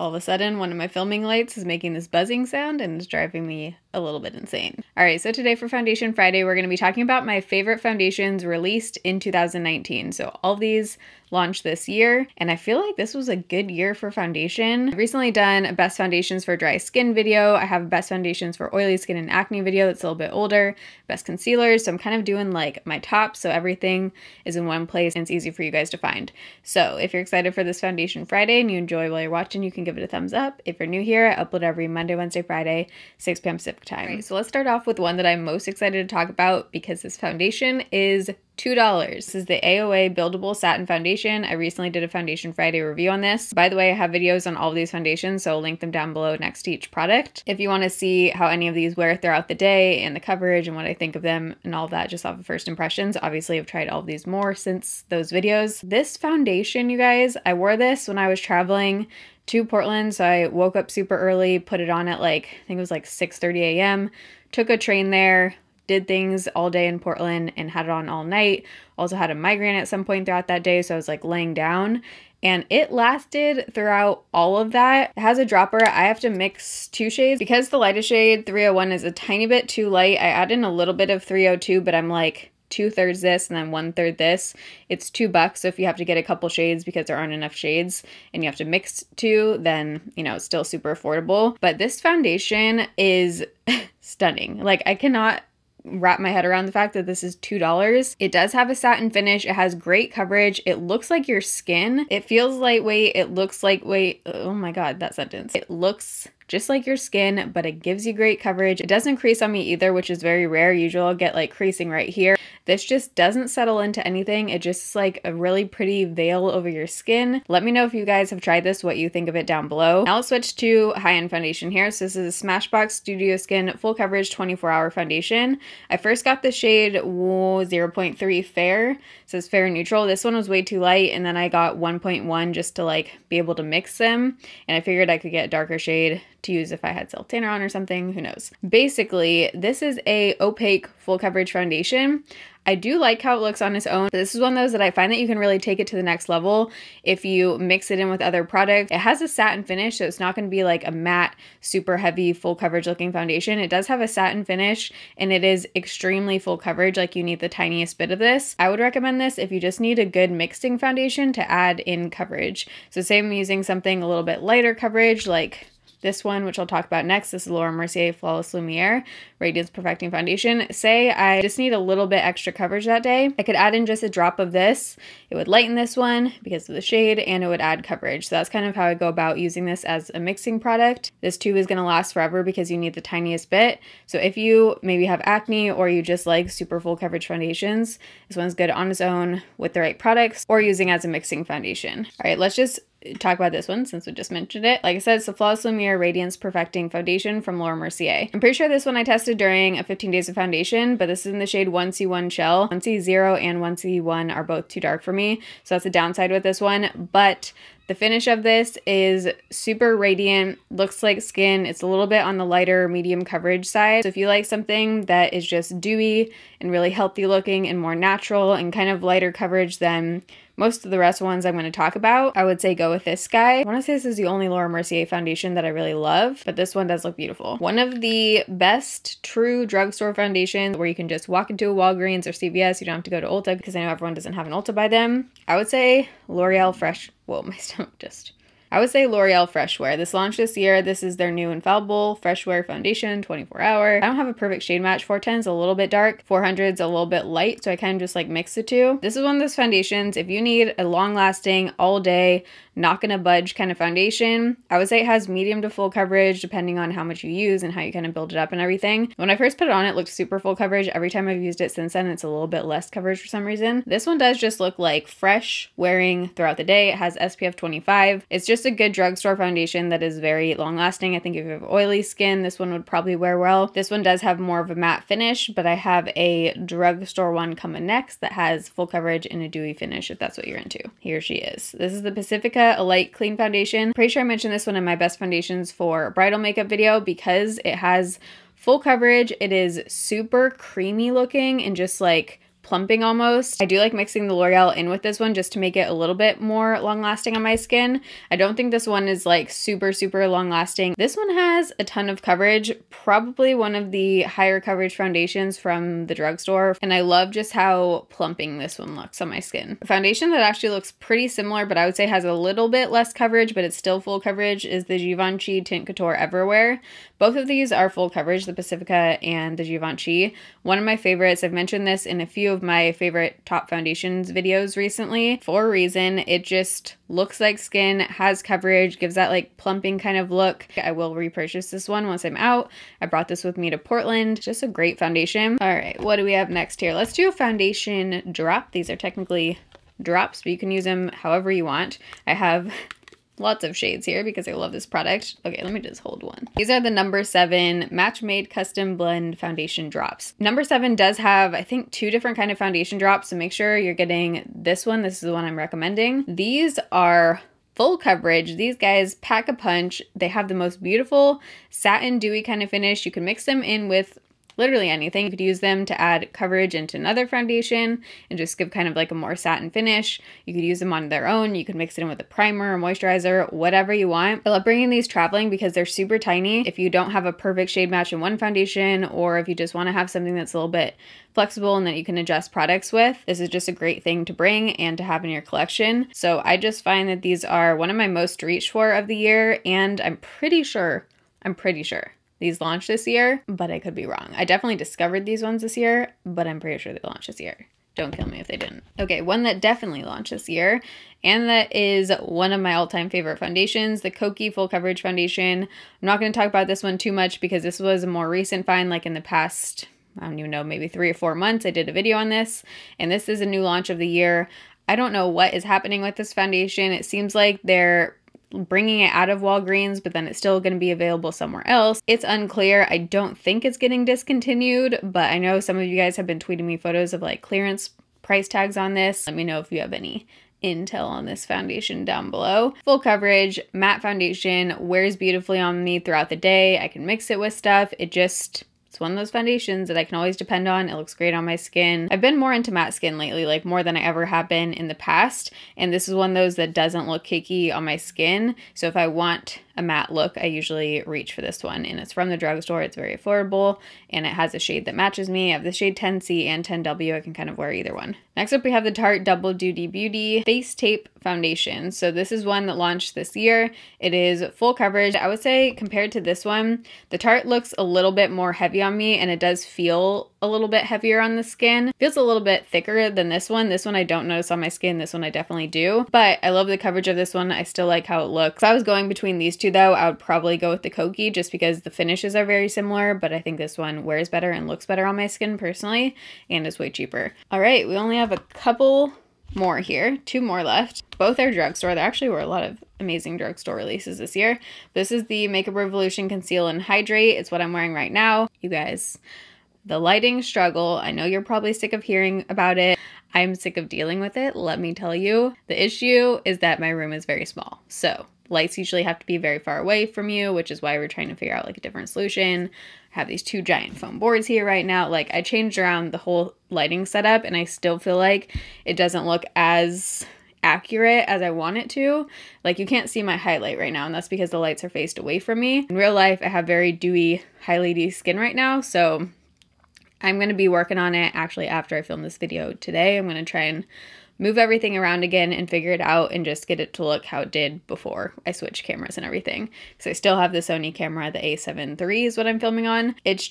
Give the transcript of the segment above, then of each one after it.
All of a sudden, one of my filming lights is making this buzzing sound and it's driving me a little bit insane. All right, so today for Foundation Friday, we're going to be talking about my favorite foundations released in 2019. So all of these launched this year, and I feel like this was a good year for foundation. I've recently done a best foundations for dry skin video. I have a best foundations for oily skin and acne video that's a little bit older, best concealers. So I'm kind of doing like my top, so everything is in one place and it's easy for you guys to find. So if you're excited for this Foundation Friday and you enjoy while you're watching, you can give it a thumbs up. If you're new here, I upload every Monday, Wednesday, Friday, 6 p.m. Pacific time. Right, so let's start off with one that I'm most excited to talk about because this foundation is $2. This is the AOA Buildable Satin Foundation. I recently did a Foundation Friday review on this. By the way, I have videos on all of these foundations, so I'll link them down below next to each product. If you want to see how any of these wear throughout the day and the coverage and what I think of them and all that just off of first impressions, obviously I've tried all of these more since those videos. This foundation, you guys, I wore this when I was traveling to Portland, so I woke up super early, put it on at like, I think it was like 6:30 a.m., took a train there, did things all day in Portland and had it on all night. Also had a migraine at some point throughout that day, so I was like laying down. And it lasted throughout all of that. It has a dropper. I have to mix 2 shades. Because the lightest shade, 301, is a tiny bit too light, I add in a little bit of 302, but I'm like 2/3 this and then 1/3 this. It's $2, so if you have to get a couple shades because there aren't enough shades and you have to mix 2, then, you know, it's still super affordable. But this foundation is stunning. Like, I cannot wrap my head around the fact that this is $2. It does have a satin finish. It has great coverage. It looks like your skin. It feels lightweight. It looks lightweight. Oh my God, that sentence. It looks just like your skin, but it gives you great coverage. It doesn't crease on me either, which is very rare. Usually I'll get like creasing right here. This just doesn't settle into anything. It just is like a really pretty veil over your skin. Let me know if you guys have tried this, what you think of it down below. Now let's switch to high-end foundation here. So this is a Smashbox Studio Skin Full Coverage 24-Hour Foundation. I first got the shade 0.3 Fair. So it's fair and neutral. This one was way too light, and then I got 1.1 just to like be able to mix them. And I figured I could get a darker shade to use if I had self tanner on or something, who knows. Basically, this is a opaque full coverage foundation. I do like how it looks on its own. This is one of those that I find that you can really take it to the next level if you mix it in with other products. It has a satin finish, so it's not going to be like a matte, super heavy, full coverage looking foundation. It does have a satin finish and it is extremely full coverage, like you need the tiniest bit of this. I would recommend this if you just need a good mixing foundation to add in coverage. So say I'm using something a little bit lighter coverage, like this one, which I'll talk about next. This is Laura Mercier Flawless Lumiere Radiance Perfecting Foundation. Say I just need a little bit extra coverage that day. I could add in just a drop of this. It would lighten this one because of the shade, and it would add coverage. So that's kind of how I go about using this as a mixing product. This tube is going to last forever because you need the tiniest bit. So if you maybe have acne or you just like super full coverage foundations, this one's good on its own with the right products or using as a mixing foundation. All right, let's just talk about this one since we just mentioned it. Like I said, it's the Flawless Lumiere Radiance Perfecting Foundation from Laura Mercier. I'm pretty sure this one I tested during a 15 days of foundation, but this is in the shade 1C1 Shell. 1C0 and 1C1 are both too dark for me, so that's a downside with this one, but the finish of this is super radiant, looks like skin. It's a little bit on the lighter medium coverage side. So if you like something that is just dewy and really healthy looking and more natural and kind of lighter coverage than most of the rest of ones I'm going to talk about, I would say go with this guy. I want to say this is the only Laura Mercier foundation that I really love, but this one does look beautiful. One of the best true drugstore foundations where you can just walk into a Walgreens or CVS. You don't have to go to Ulta because I know everyone doesn't have an Ulta by them. I would say L'Oreal Fresh. Whoa, my stomach just... I would say L'Oreal Fresh Wear. This launched this year. This is their new Infallible Fresh Wear Foundation, 24-hour. I don't have a perfect shade match. 410 is a little bit dark. 400 is a little bit light, so I kind of just like mix the two. This is one of those foundations, if you need a long-lasting, all-day, not gonna budge kind of foundation, I would say it has medium to full coverage depending on how much you use and how you kind of build it up and everything. When I first put it on, it looked super full coverage. Every time I've used it since then, it's a little bit less coverage for some reason. This one does just look like fresh wearing throughout the day. It has SPF 25. It's just a good drugstore foundation that is very long lasting. I think if you have oily skin, this one would probably wear well. This one does have more of a matte finish, but I have a drugstore one coming next that has full coverage and a dewy finish if that's what you're into. Here she is. This is the Pacifica a Light Clean Foundation. Pretty sure I mentioned this one in my best foundations for bridal makeup video because it has full coverage. It is super creamy looking and just like plumping almost. I do like mixing the L'Oreal in with this one just to make it a little bit more long lasting on my skin. I don't think this one is like super long lasting. This one has a ton of coverage, probably one of the higher coverage foundations from the drugstore, and I love just how plumping this one looks on my skin. A foundation that actually looks pretty similar, but I would say has a little bit less coverage, but it's still full coverage, is the Givenchy Tint Couture Everwear. Both of these are full coverage, the Pacifica and the Givenchy. One of my favorites, I've mentioned this in a few of my favorite top foundations videos recently. For a reason, it just looks like skin, has coverage, gives that like plumping kind of look. I will repurchase this one once I'm out. I brought this with me to Portland. Just a great foundation. All right, what do we have next here? Let's do a foundation drop. These are technically drops, but you can use them however you want. I have lots of shades here because I love this product. Okay, let me just hold one. These are the number 7 Match Made Custom Blend Foundation Drops. Number 7 does have, I think, 2 different kind of foundation drops, so make sure you're getting this one. This is the one I'm recommending. These are full coverage. These guys pack a punch. They have the most beautiful satin dewy kind of finish. You can mix them in with literally anything. You could use them to add coverage into another foundation and just give kind of like a more satin finish. You could use them on their own. You could mix it in with a primer or moisturizer, whatever you want. I love bringing these traveling because they're super tiny. If you don't have a perfect shade match in one foundation, or if you just want to have something that's a little bit flexible and that you can adjust products with, this is just a great thing to bring and to have in your collection. So I just find that these are one of my most reached for of the year, and I'm pretty sure these launched this year, but I could be wrong. I definitely discovered these ones this year, but I'm pretty sure they launched this year. Don't kill me if they didn't. Okay, one that definitely launched this year, and that is one of my all-time favorite foundations, the Kokie Full Coverage Foundation. I'm not going to talk about this one too much because this was a more recent find, like in the past, I don't even know, maybe 3 or 4 months. I did a video on this, and this is a new launch of the year. I don't know what is happening with this foundation. It seems like they're bringing it out of Walgreens, but then it's still going to be available somewhere else. It's unclear. I don't think it's getting discontinued, but I know some of you guys have been tweeting me photos of like clearance price tags on this. Let me know if you have any intel on this foundation down below. Full coverage, matte foundation, wears beautifully on me throughout the day. I can mix it with stuff. It's one of those foundations that I can always depend on. It looks great on my skin. I've been more into matte skin lately, like more than I ever have been in the past. And this is one of those that doesn't look cakey on my skin. So if I want a matte look, I usually reach for this one. And it's from the drugstore. It's very affordable and it has a shade that matches me. I have the shade 10C and 10W. I can kind of wear either one. Next up, we have the Tarte Double Duty Beauty Face Tape Foundation. So this is one that launched this year. It is full coverage. I would say compared to this one, the Tarte looks a little bit more heavy on me, and it does feel a little bit heavier on the skin. It feels a little bit thicker than this one. This one I don't notice on my skin. This one I definitely do. But I love the coverage of this one. I still like how it looks. If I was going between these two though, I would probably go with the Kokie just because the finishes are very similar, but I think this one wears better and looks better on my skin personally, and is way cheaper. All right, we only have a couple more here, 2 more left. Both are drugstore. There actually were a lot of amazing drugstore releases this year. This is the Makeup Revolution Conceal and Hydrate. It's what I'm wearing right now. You guys, the lighting struggle. I know you're probably sick of hearing about it. I'm sick of dealing with it. Let me tell you, the issue is that my room is very small. So lights usually have to be very far away from you, which is why we're trying to figure out like a different solution. I have these 2 giant foam boards here right now. Like I changed around the whole lighting setup and I still feel like it doesn't look as accurate as I want it to. Like you can't see my highlight right now, and that's because the lights are faced away from me. In real life, I have very dewy, highlighty skin right now, so I'm going to be working on it actually after I film this video today. I'm going to try and move everything around again and figure it out and just get it to look how it did before I switched cameras and everything. Because I still have the Sony camera, the A7 III is what I'm filming on. It's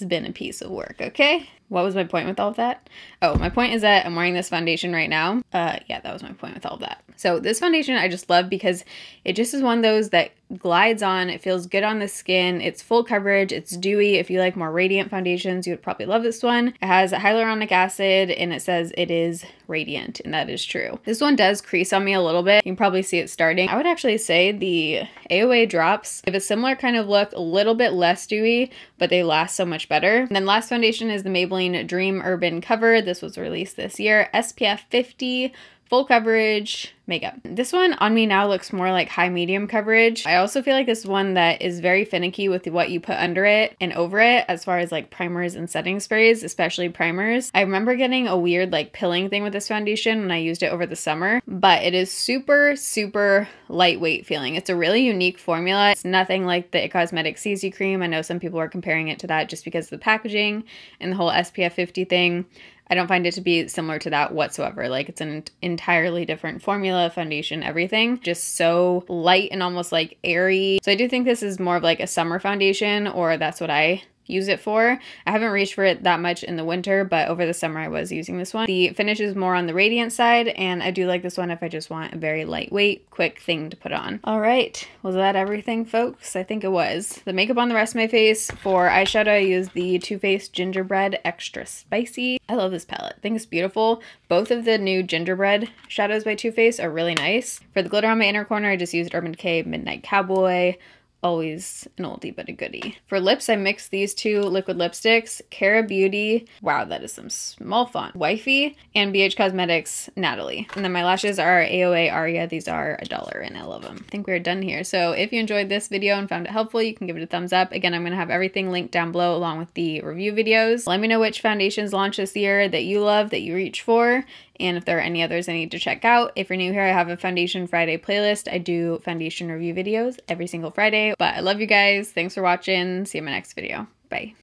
been a piece of work, okay? What was my point with all of that? Oh, my point is that I'm wearing this foundation right now. Yeah, that was my point with all of that. So this foundation I just love because it just is one of those that glides on. It feels good on the skin. It's full coverage. It's dewy. If you like more radiant foundations, you would probably love this one. It has hyaluronic acid and it says it is radiant, and that is true. This one does crease on me a little bit. You can probably see it starting. I would actually say the AOA drops give a similar kind of look, a little bit less dewy, but they last so much better. And then last foundation is the Maybelline Dream Urban Cover. This was released this year. SPF 50, full coverage makeup. This one on me now looks more like high medium coverage. I also feel like this is one that is very finicky with what you put under it and over it as far as like primers and setting sprays, especially primers. I remember getting a weird like pilling thing with this foundation when I used it over the summer, but it is super, super lightweight feeling. It's a really unique formula. It's nothing like the It Cosmetics CC cream. I know some people are comparing it to that just because of the packaging and the whole SPF 50 thing. I don't find it to be similar to that whatsoever. Like, it's an entirely different formula, foundation, everything. Just so light and almost like airy. So I do think this is more of like a summer foundation, or that's what I use it for. I haven't reached for it that much in the winter, but over the summer I was using this one. The finish is more on the radiant side, and I do like this one if I just want a very lightweight, quick thing to put on. All right, was that everything, folks? I think it was. The makeup on the rest of my face. For eyeshadow, I used the Too Faced Gingerbread Extra Spicy. I love this palette. I think it's beautiful. Both of the new Gingerbread shadows by Too Faced are really nice. For the glitter on my inner corner, I just used Urban Decay Midnight Cowboy. Always an oldie but a goodie. For lips, I mixed these two liquid lipsticks, Cara Beauty, wow, that is some small font, Wifey, and BH Cosmetics Natalie. And then my lashes are AOA Aria. These are $1 and I love them. I think we're done here. So if you enjoyed this video and found it helpful, you can give it a thumbs up. Again, I'm going to have everything linked down below along with the review videos. Let me know which foundations launched this year that you love, that you reach for, and if there are any others I need to check out. If you're new here, I have a Foundation Friday playlist. I do foundation review videos every single Friday. But I love you guys. Thanks for watching. See you in my next video. Bye.